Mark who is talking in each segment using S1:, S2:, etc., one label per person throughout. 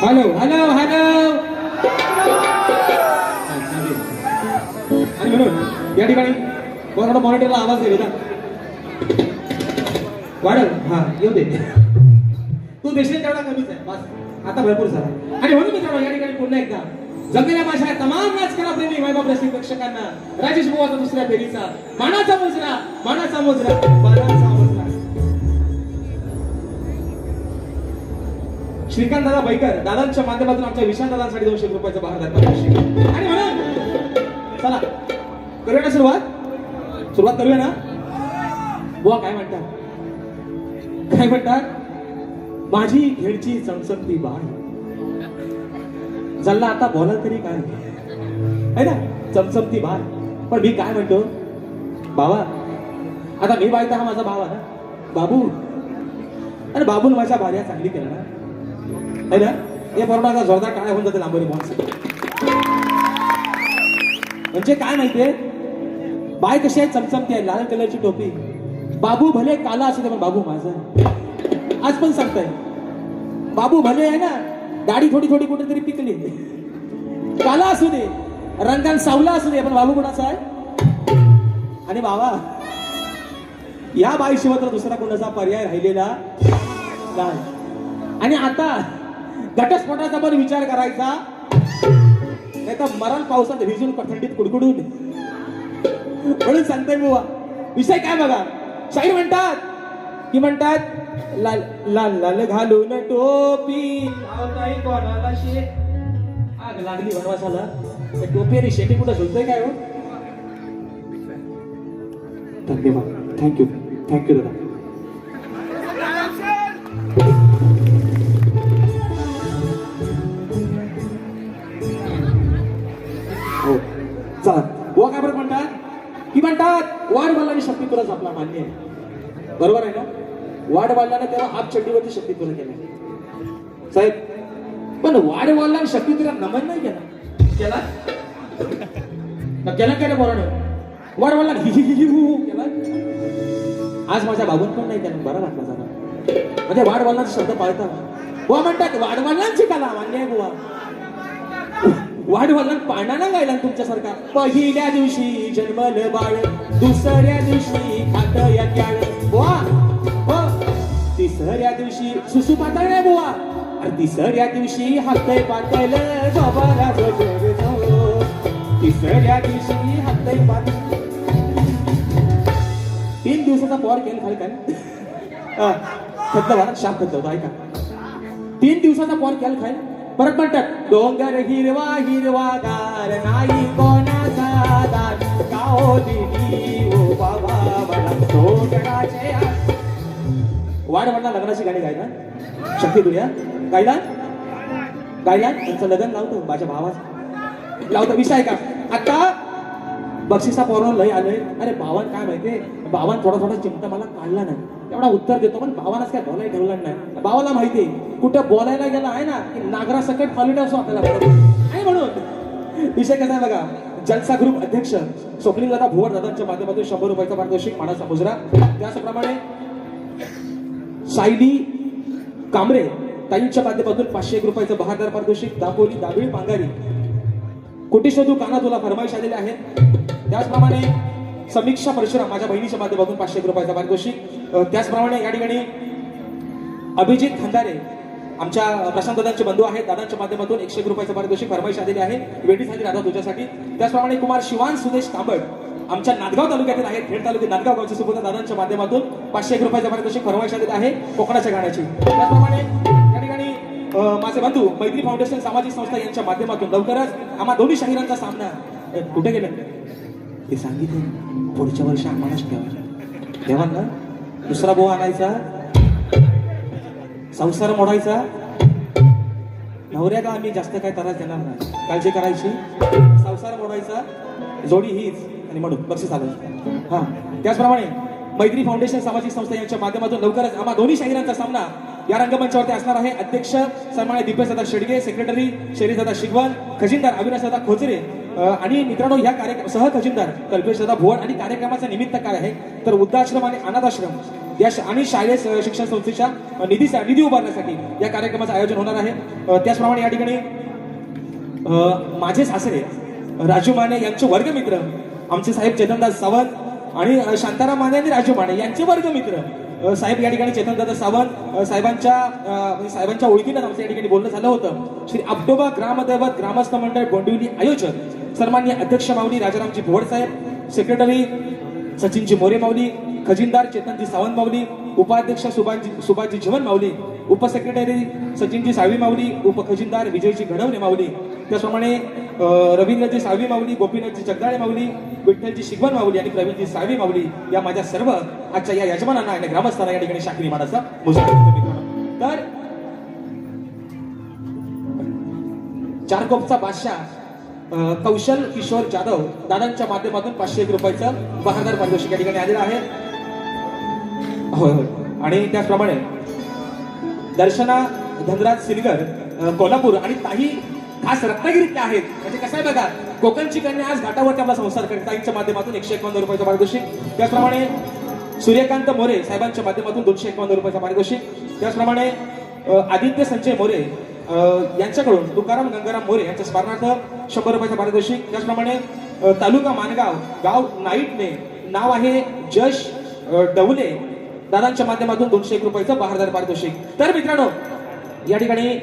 S1: Hello hello hello. आणि म्हणून या ठिकाणी थोडा मॉनिटरला आवाज दे होता वाढव. हा येऊ दे. तू देशील तेवढा कमीच आहे बस, आता भरपूर झाला. आणि म्हणून मित्रांनो या ठिकाणी पुन्हा एकदा जमलेल्या माझ्या तमाम नाचकला प्रेमी वैभव रसिक प्रेक्षकांना राजेश बुवाचा दुसऱ्या फेरीचा मानाचा मोजरा, मानाचा मोजरा, मानाचा मोजरा. श्रीकांत दादा बैकर दादांच्या माध्यमातून आमच्या विशाल दादांसाठी 200 रुपयाचं बहार दाखवतो. आणि म्हणून चला करूया ना सुरुवात करूया ना. बुवा काय म्हणतात, काय म्हणतात? माझी खेळची चमचमती बाळ जल्ला आता बोला तरी काय आहे ना, चमचमती बाळ. पण मी काय म्हणतो बाबा, आता मी बायता हा माझा भाव आहे ना बाबू. अरे बाबून माझ्या भार्या चांगली केलं ना है ना. हे बरोबर जोरदार काय होऊन जाते लांबोरी बॉन्स. म्हणजे काय माहितीये, बाय कशी आहे, चमचमती आहे, लाल कलरची टोपी. बाबू भले काला असू दे पण बाबू माझा. आज पण सांगताय बाबू भले आहे ना, दाढी थोडी थोडी कुठेतरी पिकली, काला असू दे, रंगान सावला असू दे, पण बाबू कोणाचा आहे. आणि बाबा या बाईशिवाय तर दुसरा कोणाचा पर्याय राहिलेला नाही. आणि आता घटस्फोटाचा पण विचार करायचा नाही तर मरण पावसात भिजून थंडीत कुडकुडून. म्हणून सांगताय बुवा विषय काय बघा. शाहीर म्हणतात की म्हणतात लाल लाल लाल घालून टोपी लावताय कोणाला शे. आग लागली वनवासाला, टोपी आणि शेती कुठं झुलतंय काय हो. धन्यवाद, थँक्यू दादा. हो चला बुवा काय बरं म्हणतात की म्हणतात वाढवालाने शक्ती तुलाच आपला मान्य आहे. बरोबर आहे ना. वाढवालाने तेव्हा हाफ चड्डीवरती शक्ती तुला केला साहेब, पण वाढवाला शक्ती तुला नमन नाही केला. केला काय बरोबर वाढवाला केला. आज माझ्या बाबून पण नाही केला, बरं वाटला जरा. म्हणजे वाढवालांचा शब्द पाळता बुवा म्हणतात वाढवालांची कला मान्य आहे बुवा. वाढवाला पाण्याला गायला तुमच्यासारखा. पहिल्या दिवशी जन्मल बाळ, दुसऱ्या दिवशी खात या त्याळ बुवा, तिसऱ्या दिवशी सुसू पातळ नाही बुवा, आणि तिसऱ्या दिवशी हातय पातळ बाबाला बजवतो. तिसऱ्या दिवशी हातय पातळ. 3 दिवसाचा पॉर केलं खाली काय खतलं भरा शाप खतलं होतं ऐका. 3 दिवसाचा पॉर केलं खाय. परत म्हणतात डोंगर हिरवा हिरवा गार नाही कोणाचा दार, गाओ दिली ओ बाबा मला सोडणाचे. वाढ म्हणा लग्नाची गाणी गायला शक्ती तुझ्या गायला त्यांचं लग्न लावतो माझ्या भावाचं लावतो. विषय का आता बक्षिसा पोरावर लय आलंय. अरे भावान काय माहितीये, भावान थोडा चिमटा मला काढला नाही, एवढा उत्तर देतो पण भावानाच काय बोलायला ठेवला नाही. भावाला माहितीये कुठं बोलायला गेला आहे ना की नागरा सकट हॉलिडे असो आपल्याला. आणि म्हणून विषय कसा आहे बघा. जलसा ग्रुप अध्यक्ष स्वप्नील दादा भुवर दादांच्या माध्यमातून 100 रुपयाचा पारितोषिक मानाचा मुजरा. त्याचप्रमाणे सायली कांबरे ताईंच्या माध्यमातून 501 रुपयाचं बहादर पारितोषिक. दापोली दाबिळ पांगारी कुटी शोधू काना तुला फरमाईश आलेले आहेत. त्याचप्रमाणे समीक्षा परशुराम माझ्या बहिणीच्या माध्यमातून 501 रुपयाचा पारितोषिक. त्याचप्रमाणे या ठिकाणी अभिजित खंदारे आमच्या प्रशांत दादांचे बंधू आहेत, दादांच्या माध्यमातून 101 रुपयाचा पारितोषिक फरमाईश आलेली आहे. वेटीसाठी दादा तुझ्यासाठी. त्याचप्रमाणे कुमार शिवान सुदेश तांबड आमच्या नांदगाव तालुक्यातील आहेत, खेड तालुक्यात नांदगाव गावचे सुपुत्र दादांच्या माध्यमातून 501 रुपयाचा पारितोषिक फरमाईश आलेली आहे कोकणाच्या गाण्याची. त्याचप्रमाणे या ठिकाणी माझे बंधू मैत्री फाउंडेशन सामाजिक संस्था यांच्या माध्यमातून लवकरच आम्हा दोन्ही शाहिरांचा सामना. कुठे गेले ते सांगितले, पुढच्या वर्षी आम्हालाच ठेवा ना. दुसरा बोवा आणायचा, संसार मोडायचा. नवऱ्याला आम्ही जास्त काय त्रास देणार नाही, काळजी करायची. संसार मोडायचा, जोडी हीच आणि म्हणून बक्षीस आलं. हा त्याचप्रमाणे मैत्री फाउंडेशन सामाजिक संस्था यांच्या माध्यमातून लवकरच आम्हा दोन्ही शाहिरांचा सामना या रंगमंचावरती असणार आहे. अध्यक्ष सन्माननीय दीपेश दादा शेडगे, सेक्रेटरी शरीर दादा शिगवण, खजिनदार अविनाश दादा खोचरे आणि मित्रांनो या कार्यक्रम सह खजिनदार कल्पेश दादा भुवन. आणि कार्यक्रमाचा निमित्त काय आहे तर वृद्धाश्रम आणि अनाथाश्रम आणि शालेय शिक्षण संस्थेच्या निधी उभारण्यासाठी या कार्यक्रमाचं आयोजन होणार आहे. त्याचप्रमाणे या ठिकाणी माझे सासरे राजू माने यांचे वर्गमित्र आमचे साहेब चेतनदास सावंत आणि शांताराम माने आणि राजू माने यांचे वर्गमित्र साहेब या ठिकाणी चेतनदादा सावंत साहेबांच्या ओळखीनं आमचं या ठिकाणी बोलणं झालं होतं. श्री आप्टोबा ग्रामदैवत ग्रामस्थ मंडळ बोंडिवली आयोजक सन्माननीय अध्यक्ष माऊली राजारामजी भोवड साहेब, सेक्रेटरी सचिनजी मोरे माऊली, खजिनदार चेतनजी सावंत माऊली, उपाध्यक्ष सुभाषजी जीवन माऊली, उपसेक्रेटरी सचिनजी साळवी माऊली, उपखजिनदार विजयजी घडवणे माऊली, त्याचप्रमाणे रवींद्रजी साळवी माऊली, गोपीनाथजी जगदाळे माऊली, विठ्ठलजी शिगवण माऊली आणि प्रवीणजी साळवी माऊली या माझ्या सर्व आजच्या या यजमानांना आणि ग्रामस्थांना या ठिकाणी शाखरी मानाचा मुजरा करतो. तर चारकोपचा बादशाह कौशल किशोर जाधव दादांच्या माध्यमातून 501 रुपयाचं बहादर पारितोषिक या ठिकाणी आलेलं आहे. होय होय. आणि त्याचप्रमाणे दर्शना धनराज सिलगर कोल्हापूर आणि ताई खास रत्नागिरीतल्या आहेत. म्हणजे कसं आहे बघा, कोकणची कन्या आज घाटावरती आपला संसार करते. ताईंच्या माध्यमातून 151 रुपयाचं पारितोषिक. त्याचप्रमाणे सूर्यकांत मोरे साहेबांच्या माध्यमातून 251 रुपयाचं पारितोषिक. त्याचप्रमाणे आदित्य संजय मोरे यांच्याकडून तुकाराम गंगाराम मोरे यांच्या स्मरणार्थ 100 रुपयाचं पारितोषिक. त्याचप्रमाणे तालुका मानगाव गाव नाईटने नाव आहे जश डवले दादांच्या माध्यमातून 201 रुपयाचं बहादर पारितोषिक. तर मित्रांनो या ठिकाणी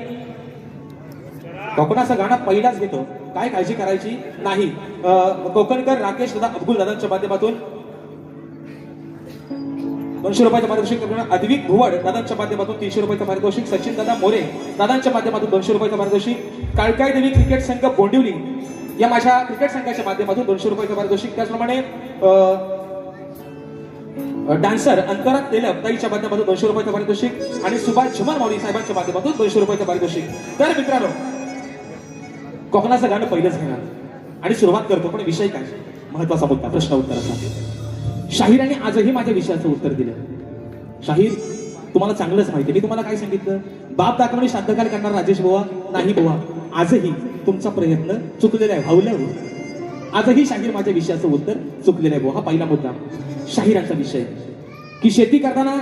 S1: कोकणाचं गाणं पहिलाच घेतो, काय काळजी करायची नाही. कोकणकर राकेश दादा अब्दुल दादांच्या माध्यमातून 200 रुपयाचं पारितोषिक. अद्विक भुवड दादांच्या माध्यमातून 300 रुपयाचं पारितोषिक. सचिन दादा मोरे दादांच्या माध्यमातून 200 रुपयाचं पारितोषिक. काळकाई देवी क्रिकेट संघ बोंडिवली या माझ्या क्रिकेट संघाच्या माध्यमातून 200 रुपयाचं पारितोषिक. त्याचप्रमाणे डान्सर अंतरात तेलप ताईच्या माध्यमातून 200 रुपयाचं पारितोषिक आणि सुभाष झमन मौली साहेबांच्या माध्यमातून 200 रुपयाचं पारितोषिक. तर मित्रांनो कोकणाचं गाणं पहिलंच घेणार आणि सुरुवात करतो, पण विषय काय महत्वाचा मुद्दा प्रश्न उत्तराचा. शाहीराने आजही माझ्या विषयाचं उत्तर दिलं. शाहीर तुम्हाला चांगलंच माहिती, मी तुम्हाला काय सांगितलं, बाप दाखवणे श्राद्धकाल करणार राजेश बुवा नाही बुवा, आजही तुमचा प्रयत्न चुकलेला आहे भावल्यावर. आजही शाहीर माझ्या विषयाचं उत्तर चुकलेलं आहे बुवा. हा पहिला मुद्दा शाहिरांचा विषय की शेती करताना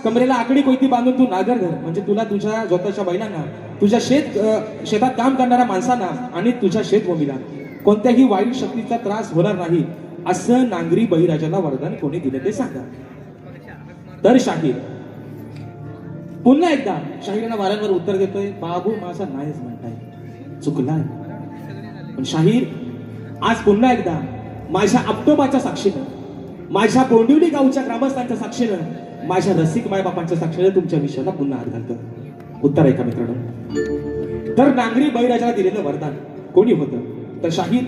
S1: कमरेला आकडी कोयती बांधून तू नागर धर, म्हणजे तुला तुझ्या स्वतःच्या बैलांना, तुझ्या शेतात काम करणाऱ्या माणसांना आणि तुझ्या शेतभूमीला कोणत्याही वाईट शक्तीचा त्रास होणार नाही असं नांगरी बळीराजाला वरदान कोणी दिलं ते सांगा. तर शाहीर पुन्हा एकदा शाहिरांना वारंवार उत्तर देतोय, बाबू माझा नाहीच म्हणताय, चुकलाय. पण शाहीर आज पुन्हा एकदा माझ्या आप्टोबाच्या साक्षीनं, माझ्या बोंडिवली गावच्या ग्रामस्थांच्या साक्षीनं, माझ्या रसिक मायबापांच्या साक्षीनं तुमच्या विषयाला पुन्हा हात घालतो. उत्तर ऐका मित्रांनो. तर नांगरी बळीराजाला दिलेलं वरदान कोणी होतं, तर शाहीर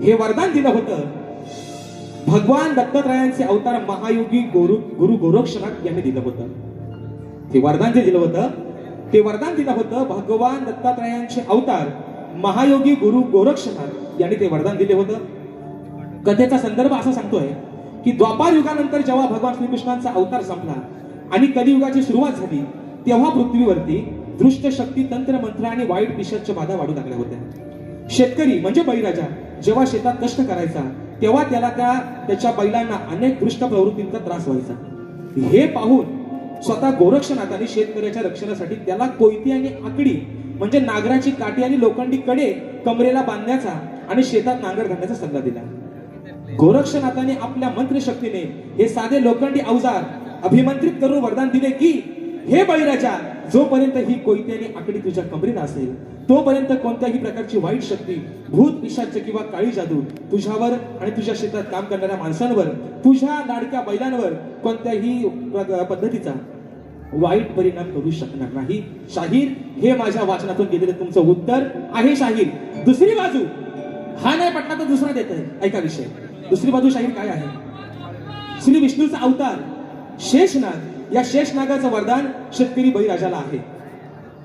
S1: हे वरदान दिलं होतं भगवान दत्तात्रयांचे अवतार महायोगी गुरु गोरक्षनाथ यांनी दिलं होतं. ते वरदान जे दिलं होतं ते वरदान दिलं होतं भगवान दत्तात्रयांचे अवतार महायोगी गुरु गोरक्षनाथ यांनी ते वरदान दिले होतं. कथेचा संदर्भ असा सांगतोय की द्वापार युगानंतर जेव्हा भगवान श्रीकृष्णांचा अवतार संपला आणि कलियुगाची सुरुवात झाली, तेव्हा पृथ्वीवरती दृष्ट शक्ती, तंत्र मंत्र आणि वाईट पिशाच्य बाधा वाढू लागल्या होत्या. शेतकरी म्हणजे बळीराजा जेव्हा शेतात कष्ट करायचा तेव्हा त्याला त्याच्या बैलांना अनेक दृष्ट प्रवृत्तींचा त्रास व्हायचा. हे पाहून स्वतः गोरक्षनाथांनी शेतकऱ्याच्या रक्षणासाठी त्याला कोयती आणि आकडी म्हणजे नागराची काठी आणि लोखंडी कडे कमरेला बांधण्याचा आणि शेतात नांगर घालण्याचा सल्ला दिला. गोरक्षनाथाने आपल्या मंत्रशक्तीने हे साधे लोखंडी अवजार अभिमंत्रित करून वरदान दिले की हे बळीराजा, जोपर्यंत ही कोयती आणि आकडी तुझ्या कमरेला असेल तोपर्यंत कोणत्याही प्रकारची वाईट शक्ती, भूत पिशाच किंवा काळी जादू तुझ्यावर आणि तुझ्या शेतात काम करणाऱ्या माणसांवर, तुझ्या लाडक्या बैलांवर कोणत्याही पद्धतीचा वाईट परिणाम करू शकणार नाही. शाहीर हे माझ्या वाचनातून गेलेलं तुमचं उत्तर आहे. शाहीर दुसरी बाजू हा नाही पटला तर दुसरा देत आहे. ऐका विषय. दुसरी बाजू शाहीर काय आहे, श्री विष्णूचा अवतार शेषनाग, या शेषनागाचं वरदान शेतकरी बळीराजाला आहे.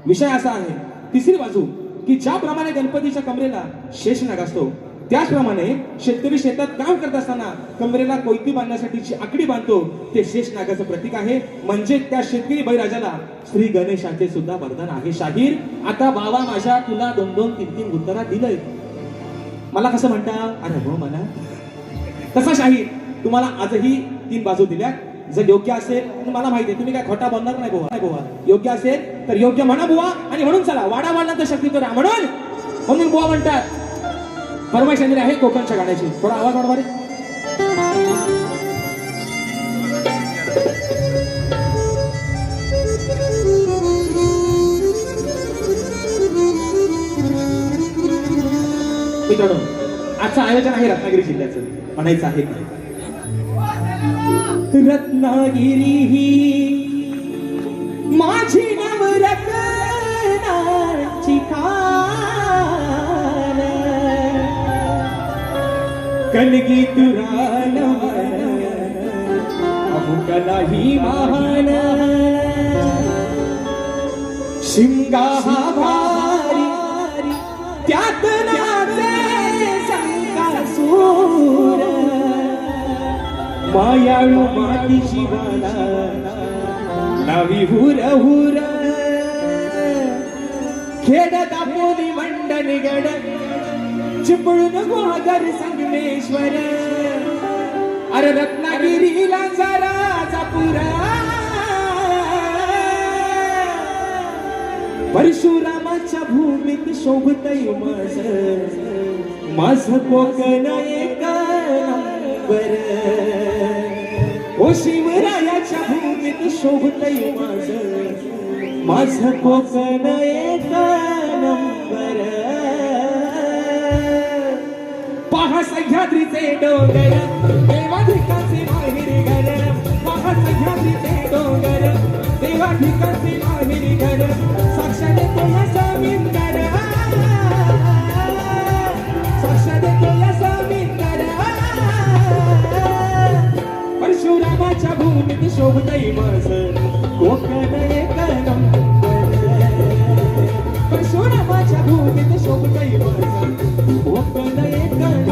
S1: विषय असा आहे तिसरी बाजू की ज्याप्रमाणे गणपतीच्या कमरेला शेषनाग असतो त्याचप्रमाणे शेतकरी शेतात काम करत असताना कमरेला कोयती बांधण्यासाठीची आकडी बांधतो, ते शेषनागाचं प्रतीक आहे. म्हणजे त्या शेतकरी बळीराजाला श्री गणेशाचे सुद्धा वरदान आहे. शाहीर आता बाबा माझ्या तुला 2-2, 3-3 उत्तरा दिलंय, मला कसं म्हणता, अरे हो मला तसा शाहीर तुम्हाला आजही 3 बाजू दिल्या. जर योग्य असेल तर मला माहिती आहे तुम्ही काय खोटा बोलणार नाही बुवा, नाही बुवा. योग्य असेल तर योग्य म्हणा बुवा आणि म्हणून चला वाडा वाढला तर शक्ती तर म्हणून बुवा म्हणतात. फरमाईश आणली आहे कोकणच्या गाण्याची. थोडा आवाज वाढवा रे. मित्रांनो आजचं आयोजन आहे रत्नागिरी जिल्ह्याचं. म्हणायचं आहे रत्नागिरी ही माझी नवरत्नाची खान कलगी तुरान अमुकला ही महान शिमगा हा भारी त्यात सूर मायाळू माती शिवाला नावी हुर हुर खेड दापोली मंडन गड चिपळून गुहागर संगमेश्वर अरे रत्नागिरीला जराचा पुरा परशुरामाच्या भूमीत शोभतय माझं कोकण एक नंबर ओ शिवरायाच्या भूमीत शोभतय माझं कोकण एक नंबर पहा सह्याद्रीचे डोंगर देवाधिकाचे माहेर घर पहा सह्याद्रीचे डोंगर देवाधिकाचे माहेर घर साक्षात तुला समिंदर परशुरामाच्या भूमीत शोभतय माझं कोकण एक नंबर परशुरामाच्या भूमीत शोभतय माझं कोकण एक नंबर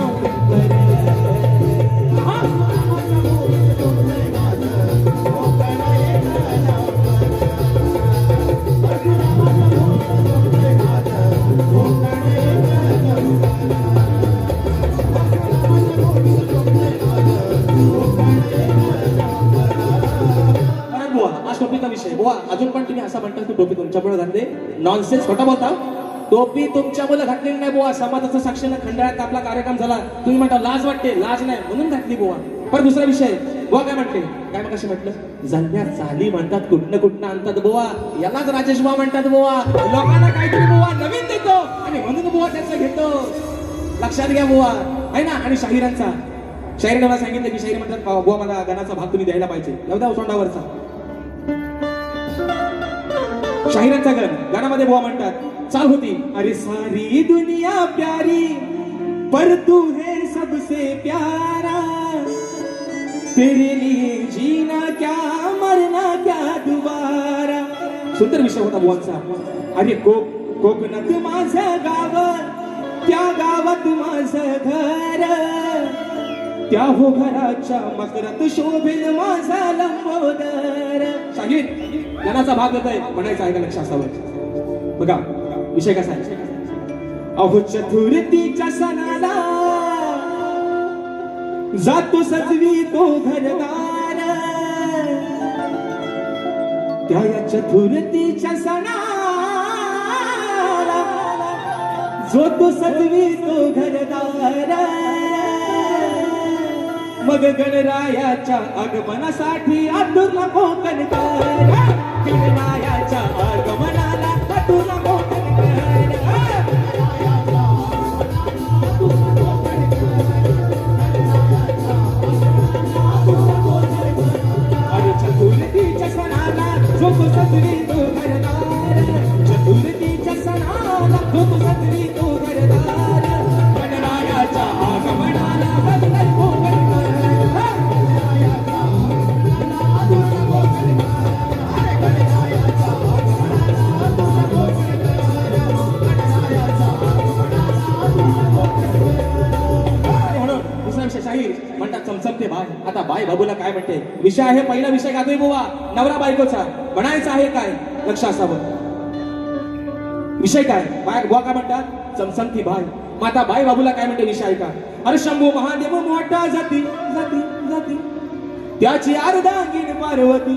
S1: टोपीचा विषय बुवा अजून पण तुम्ही असं म्हणता की टोपी तुमच्यामुळे घातले नॉनसेन्स खोटा बोलता. टोपी तुमच्यामुळे घातलेली नाही बुवा समाजाचं साक्षीनं खंडाळ्यात आपला कार्यक्रम झाला तुम्ही म्हणता लाज वाटते लाज नाही म्हणून घातली बुवा. पण दुसरा विषय बुवा काय म्हटले काय मग कशी म्हटलं जल्ल्या चाली म्हणतात कुठनं आणतात बुवा यालाच राजेश बुवा म्हणतात बुवा. लोकांना काहीतरी बुवा नवीन देतो आणि म्हणून बुवा त्याचं घेतो. लक्षात घ्या बुवा आहे ना. आणि शाहिरांचा शाहिरीने मला सांगितलं की शाहिरी म्हणतात बुवा मला गाण्याचा भाग तुम्ही द्यायला पाहिजे एवढा तोंडावरचा शाहिरांचा गाण्यामध्ये बुवा म्हणतात चाल होती अरे सारी दुनिया प्यारी पर तू है सबसे प्यारा तेरे लिए जीना क्या मरना क्या दोबारा. सुंदर विषय होता बुवांचा. अरे कोकणात माझं गाव त्या गावात माझं घर त्या हो घराच्या मकरात शोभेल माझा लंबोदर. शाहीर गाण्याचा भाग देतोय म्हणायचं आहे का लक्ष असावं. बघा विषय कसा आहे अहो चतुर्थीच्या सणाला जातो सजवी तो घरदार त्या या चतुर्थीच्या सणाला जो तो सजवी तो घरदार मग गणरायाच्या आगमनासाठी आतुर कोकणकर गणरायाच्या आगमनाला आतुर कोकणकर अरे चतुर्थीच्या सणाला जो तो सजवी तो घरदार चतुर्थीच्या सणाला जो तो सजवी तो घरदार गणरायाच्या आगमनाला आतुर कोकणकर शाहीर म्हणतात चमचमते बाय. आता बाय बाबूला काय म्हणते विषय आहे पहिला विषय गातोय बुवा नवरा बायकोचा म्हणायचं आहे काय लक्ष असावं. विषय काय बाय बुवा काय म्हणतात चमचमती बाय. माता बाय बाबूला काय म्हणते विषय आहे का अरे शंभू महादेव मोठा जाती जाती जाती त्याची अर्धांगीण पार्वती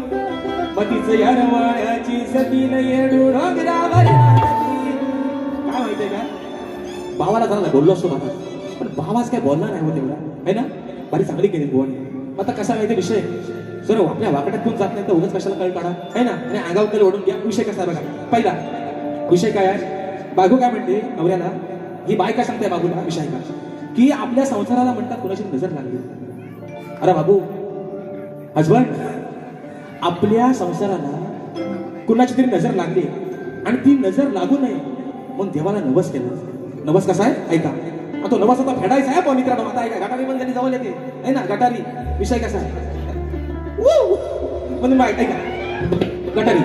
S1: मतीच यरवाळ्याची सतीन येडू डोंगरावर राहती. काय माहितीये का भावाला झाला बोललो असतो बाबा, पण भावाच काय बोलणार नाही होते है ना. बरी चांगली केली बुवाने. आता कसा माहिती विषय सर आपल्या वाकड्यात कोण जात नाही तर उगाच कशाला कळ काढा है ना. आणि अंगावर ओढून घ्या. विषय कसा आहे बघा. पहिला विषय काय आहे, बायको काय म्हणते नवऱ्याला, ही बायका सांगते बाबूला विषय का की आपल्या संसाराला म्हणतात कोणाची नजर लागली. अरे बाबू हजबंड, आपल्या संसाराला कुणाची तरी नजर लागली आणि ती नजर लागू नये म्हणून देवाला नवस केला. नवस कसा आहे ऐका. तो नवस आता फेडायचा आहे पण मित्रांनो. आता ऐका, गटारी पण त्यांनी जवळ येते आहे ना. गटारी विषय कसा आहे म्हणजे माहित ऐका. गटारी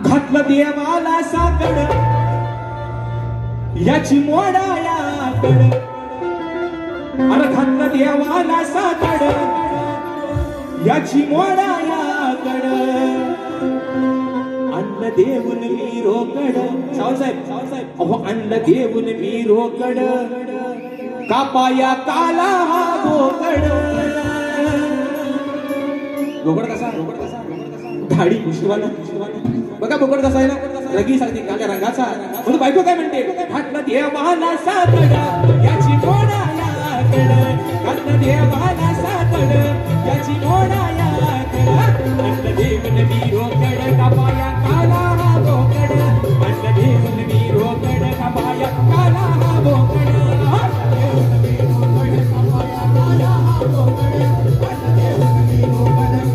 S1: घातलं देवाला साकड याची मोडायाकड. अरे घातलं देवाला साकड याची मोडायाकड. अन्न देऊन मी रोकड. सावंतसाहेब अहो अन्न देऊन मी रोकड. कापाया काला हा बोकड. बोकड कसा धाडी मुश्किवाला बघा. बोकड कसा आहे ना रगी सांगते काल्या रंगाचा. म्हणून बायको काय म्हणते, घातलं देवाला साकड याची मोडायाकड. घातलं देवाला साकड याची मोडायाकड. अन्न देऊन मी रोकड. कापाया काला हा बोकड. अन्न देऊन मी रोकड. कापाया काला हा बोकड. अन्न देऊन मी रोकड.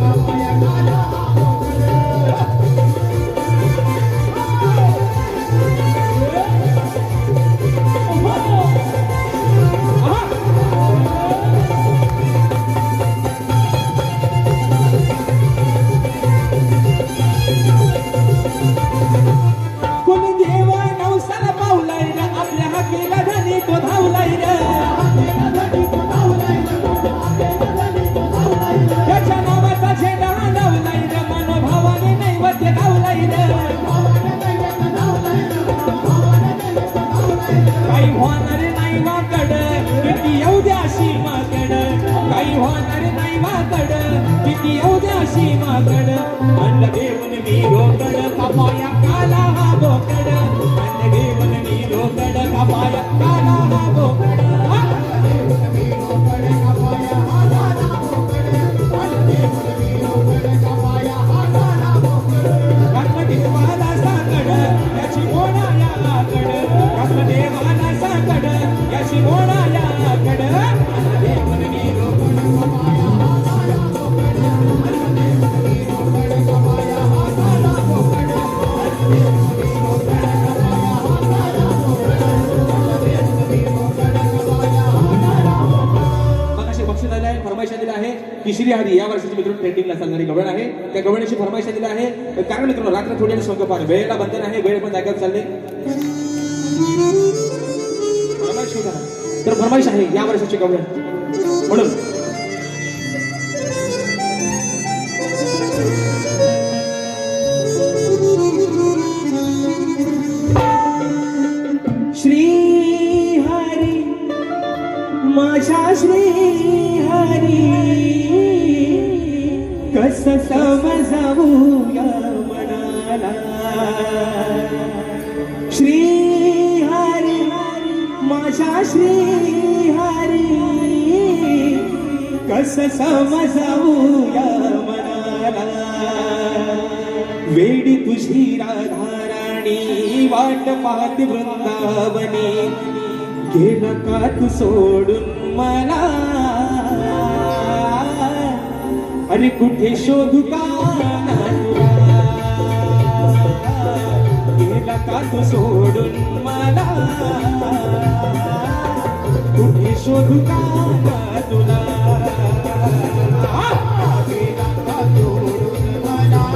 S1: कापाया काला हा बोकड. अन्न देऊन मी रोकड. कापाया काला हा बोकड. घातलं देवाला साकड याची मोडायाकड. घातलं देवाला साकड याची मोडायाकड. अन्न देऊन मी रोकड. फरमाईश दिला आहे तिसरी हरी या वर्षाची मित्रांनो ट्रेंडिंगला चालणारी गवळ आहे. त्या गवळीची फरमाईश दिली आहे कारण मित्रांनो रात्र थोडी संकपार वेळेला बंधन आहे. वेळ पण जागेवर चालले तर फरमाईश आहे या वर्षाची गवळ म्हणून श्री हरी माझ्या श्री हरी कस समजावूया मनाला. श्री हरी माझ्या श्री हरी कस समजावूया मनाला. वेडी तुझी राधाराणी वाट पाहते वृंदावनी. गेला का तू सोडून मला. अरे कुठे शोधू का तुला. गेला का तू सोडून मला. कुठे शोधू का तुला. गेला का सोडून मला.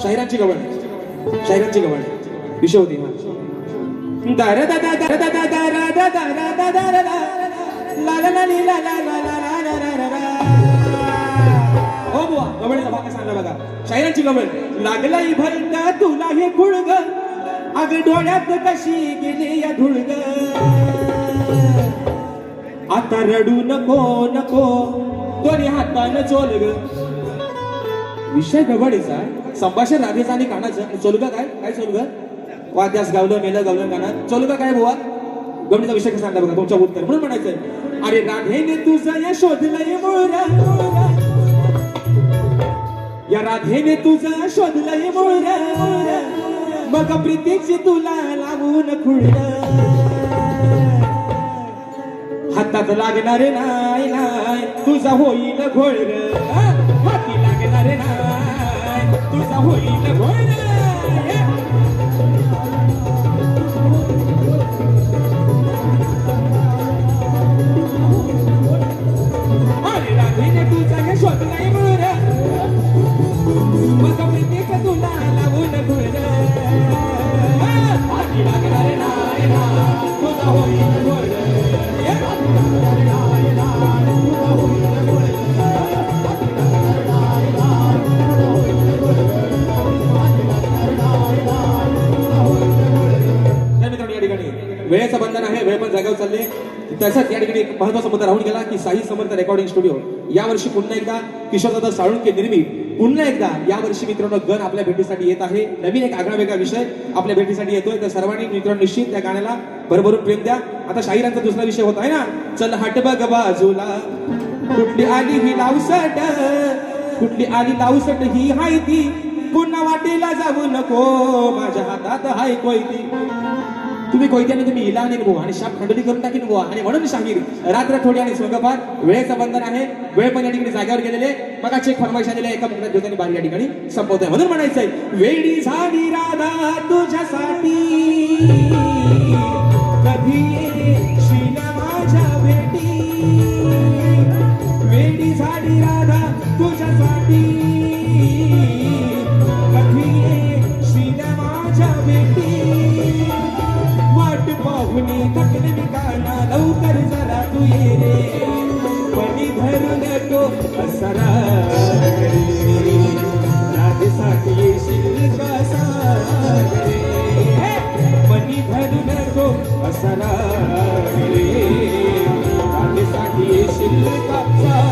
S1: शाहिरांची गवळ विषय होती हा दारा दादा दारा दादा दारा दादा दारा दारा ला ला ला ली ला ला ला ला ला ला ला ला. ओ बुवा गवळीचा भाग सांगा बघा शायरांची गवळ लागलाय भरता तुला हे खुळग अग डोळ्यात कशी गेली या धुळग आता रडू नको नको दोन्ही हातानं चोलग. विषय गवळीचा संभाषण राधेचा आणि कानाचं चोलग काय काय चोलग वाद्यास गावलं मेलं गावलं गाणं चोलग काय बुवा गवळीचा विषय कसा सांगला बघा तुमच्या उत्तर म्हणून म्हणायचंय अरे राधेने तुझं या शोधलंय मोरा या राधेने तुझं शोधलंय मोरा मग प्रीतीची तुला लागून खुळलं हातात लागणारे नाही नाही तुझा होईल घोळ हाती लागणारे नाही तुझा होईल घोळ. अरे राधेने तुझा हे शोधलंय मोर मग प्रीतीचं तुला लागून घोळ हाती लागणारे नाही नाही तुझा होईल घोळ. वेळेचं बंधन आहे वेळ पण जागावर चालले त्याचाच या ठिकाणी एक महत्वाचा मुद्दा राहून गेला की साई समर्थ रेकॉर्डिंग स्टुडिओ यावर्षी पुन्हा एकदा किशोरदादा साळुंके निर्मित पुन्हा एकदा यावर्षी मित्रांनो गण आपल्या भेटीसाठी येत आहे. नवीन एक आगळा वेगळा विषय आपल्या भेटीसाठी येतोय तर सर्वांनी मित्रांनो निश्चित त्या गाण्याला भरभरून प्रेम द्या. आता शाहिरांचा दुसरा विषय होत आहे ना चल हट बघ बाजूला कुठली आली ही लावसट कुठली आली लावसट ही हाय ती पुन्हा वाटेला जाऊ नको माझ्या हातात हाय कोयती. तुम्ही कोयत्याने तुम्ही हिला आणि बुवा आणि शाप खंडोली करून टाकीन बुवा आणि म्हणून शाहीर रात्र थोडी आणि स्वर्गपार वेळेचं बंधन आहे वेळ पण या ठिकाणी जागेवर गेलेले मग चेक फरमाईश आलेले एका मुद्द्यात दिवसांनी बाहेर या ठिकाणी संपवतोय म्हणून म्हणायचंय वेडी झाली राधा तुझ्यासाठी कधी येशील माझ्या भेटी वेडी झाली राधा तुझ्यासाठी कधी येशील माझ्या भेटी पाहुणी थकले मी काना लवकर जरा तू ये रे मनी धरून तो असरा राधेसाठी येशील कसा मनी धरून तो असरा राधेसाठी येशील कसा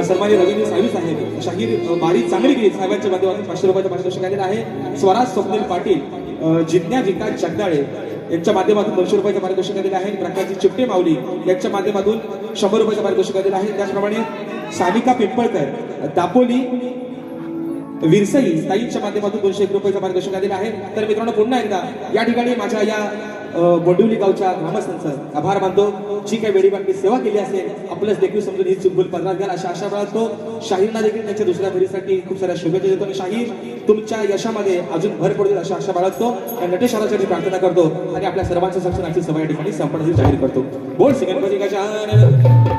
S1: सन्माननीय रवींद्र साहेब साहेब शाहीर बारी चांगली गेली साहेबांच्या माध्यमातून 500 रुपयाचं पारितोषिक आलेलं आहे. स्वराज स्वप्नील पाटील जिज्ञा विकास जगदाळे यांच्या माध्यमातून 200 रुपयाचं पारितोषिक आलेलं आहे. प्रकाशजी चिपटे माऊली यांच्या माध्यमातून 100 रुपयाचं पारितोषिक आलेलं आहे. त्याचप्रमाणे सानिका पिंपळकर दापोली विरसई ताईंच्या माध्यमातून 201 रुपयाचं पारितोषिक आलेलं आहे. तर मित्रांनो पुन्हा एकदा या ठिकाणी माझ्या या बोंडिवली गावच्या ग्रामस्थांचं आभार मानतो. जी काही वेळीवारची सेवा केली असेल आपलंच देखील समजून ही चुकबुल पदरात घ्याल अशा आशा बाळगतो. शाहीरना देखील त्यांच्या दुसऱ्या फेरीसाठी खूप साऱ्या शुभेच्छा देतो आणि शाहीर तुमच्या यशामध्ये अजून भर पडतील अशा आशा बाळगतो. नटेश्वरासाठी प्रार्थना करतो आणि आपल्या सर्वांच्या सक्षमाची सभा या ठिकाणी संपण्याची जाहीर करतो. बोल गणपती गजानन.